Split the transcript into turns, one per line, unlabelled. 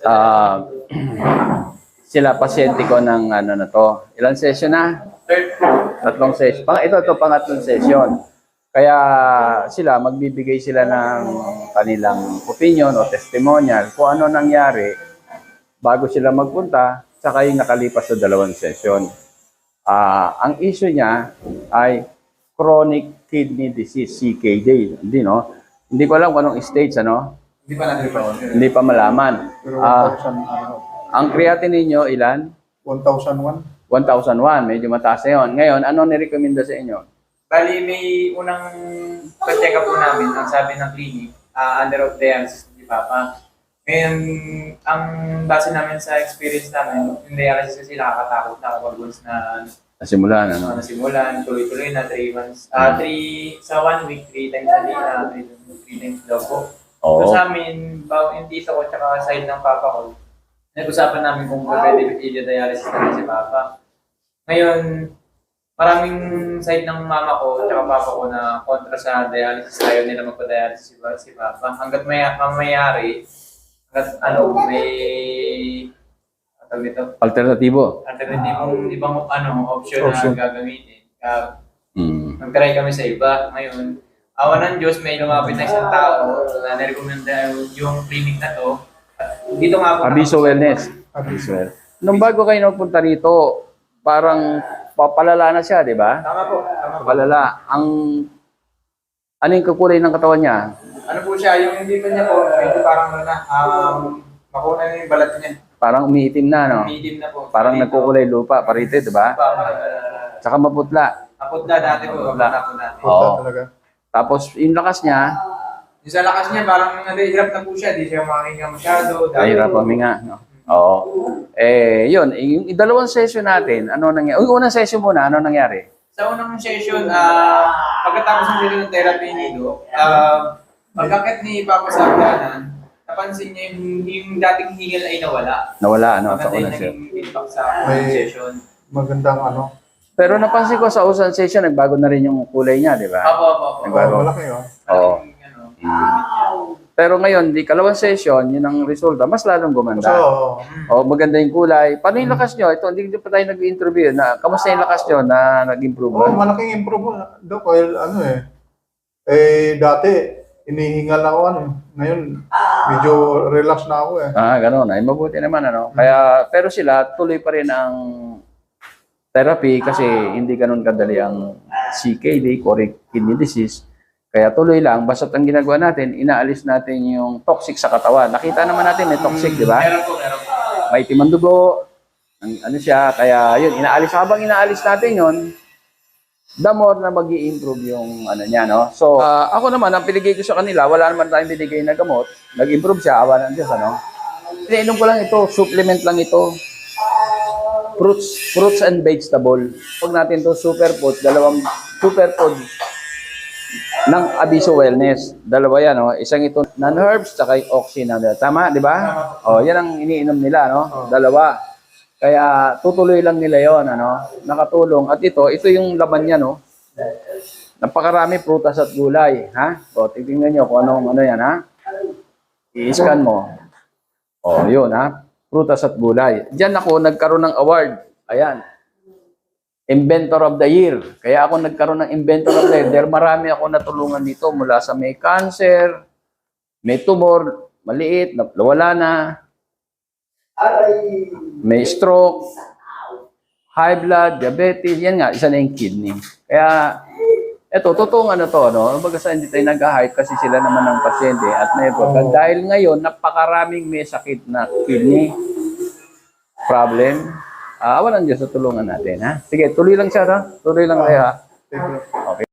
Ah, sila pasyente ko ng ano na to. Ilang session na? Tatlong session. Ito pangatlong session. Kaya sila, magbibigay sila ng kanilang opinion o testimonial kung ano nangyari bago sila magpunta, saka yung nakalipas sa dalawang session. Ang issue niya ay chronic kidney disease, CKD. Hindi, no? Hindi ko alam kung anong stage, ano?
Hindi pa natin pa.
Hindi pa malaman.
Pero 1,000,
Ang creatinine ninyo, ilan?
1,001.
1,001. Medyo mataas na yun. Ngayon, ano nirekomenda sa inyo?
Bali, may unang pa-check up po namin, ang sabi ng clinic, under of dialysis, di ba pa? Ngayon, ang base namin sa experience namin, yung dialysis kasi nakakatakot na kapag once na
Nasimulan, ano?
nasimulan, tuloy-tuloy na 3 months. 3 sa 1 week, 3 times a day, 3 times daw po.
Oo.
So sa amin, yung tita ko tsaka side ng papa ko, nag-usapan namin kung pwede i-dialysis namin si papa. Ngayon, maraming side ng mama ko at papa ko na kontra sa dialysis. Ayaw nila magpa-dialysis si papa. Hanggat mamayari, hanggat may
Alternatibo.
alternatibong ibang option na gagamitin. Nag-try kami sa iba. Ngayon, awa ng Diyos, may lumapit na isang tao na nirekomenda yung clinic na to. Dito nga po.
Abiso Wellness. Abiso Wellness. Nung bago kayo nagpunta rito, parang papalala na siya, di ba?
Tama po. Tama po.
Papalala. Ano yung kukulay ng katawan niya?
Ano po siya, yung dito niya po, medyo parang makuna na yung balat niya.
Parang umiitim na, no?
Medium na po.
Parang nagkukulay lupa, parite, di ba? Tsaka maputla.
Napot na dati po. Napot na dati.
Oo.
Talaga.
Tapos yung lakas niya,
Yung sa lakas niya, parang nahihirap na po siya. Di siya makahinga masyado.
nahirap huminga, no? Oo. Yun, yung dalawang session natin, ano nangyari? Yung unang session muna, ano nangyari?
Sa unang session, pagkatapos ng session ng therapy nido, pagkakit ni Papa sa hagdanan, napansin niya yung dating hingil ay nawala.
Nawala, ano, sa
Maganda yung
unang session.
naging impact sa
May-
session.
Magandang ano.
Pero napansin ko sa unang session, nagbago na rin yung kulay niya, di ba?
Opo.
Nagbago.
Malaki oh.
Oo.
Ano,
Pero ngayon, di kalawang session, yun ang resulta, mas lalong gumanda.
So,
Maganda yung kulay. Paano yung lakas nyo? Ito, hindi pa tayo nag-interview. Kamusta yung lakas nyo na nag-improve?
malaking improvement. Dok, well, dati, inihingal ako Ngayon, medyo relax na ako eh.
Gano'n. Ay, mabuti naman, ano? Kaya, pero sila, tuloy pa rin ang therapy kasi hindi ganun kadali ang CKD, chronic kidney disease. Kaya tuloy lang, basta't ang ginagawa natin, inaalis natin yung toxic sa katawan. Nakita naman natin may toxic, di ba?
meron po.
May timang dugo, ano siya, kaya yun, inaalis. Habang inaalis natin yun, the more na mag-i-improve yung ano niya, no? So, ako naman, ang piligay ko sa kanila, wala naman tayong binigay na gamot. Nag-improve siya, awa ng Diyos, ano? Iniinom ko lang ito, supplement lang ito. Fruits and vegetable. Huwag natin to superfood, dalawang superfood ng Abiso Wellness. Dalawa yan, no? Isang ito non-herbs, tsaka yung oxy na. Tama, di ba? Yan ang iniinom nila, no? Dalawa. Kaya tutuloy lang nila yon, ano? Nakatulong. At ito yung laman niya, no? Napakarami prutas at gulay, ha? Tingnan nyo kung ano yan, ha? I-scan mo. Yun, ha? Prutas at gulay. Diyan ako nagkaroon ng award. Ayan. Inventor of the Year. Kaya ako nagkaroon ng Inventor of the Year. Dahil marami ako natulungan dito mula sa may cancer, may tumor, maliit, nawala na, may stroke, high blood, diabetes, yan nga, isa na yung kidney. Kaya, eto, totoong ano to, no? Baga sa hindi tayo nag-hype kasi sila naman ang pasyente at network. Dahil ngayon, napakaraming may sakit na kidney problem. Awan ng Diyos sa tulungan natin, ha? Sige, tuloy lang siya, ha? Tuloy lang kayo, ha?
thank you.
Okay.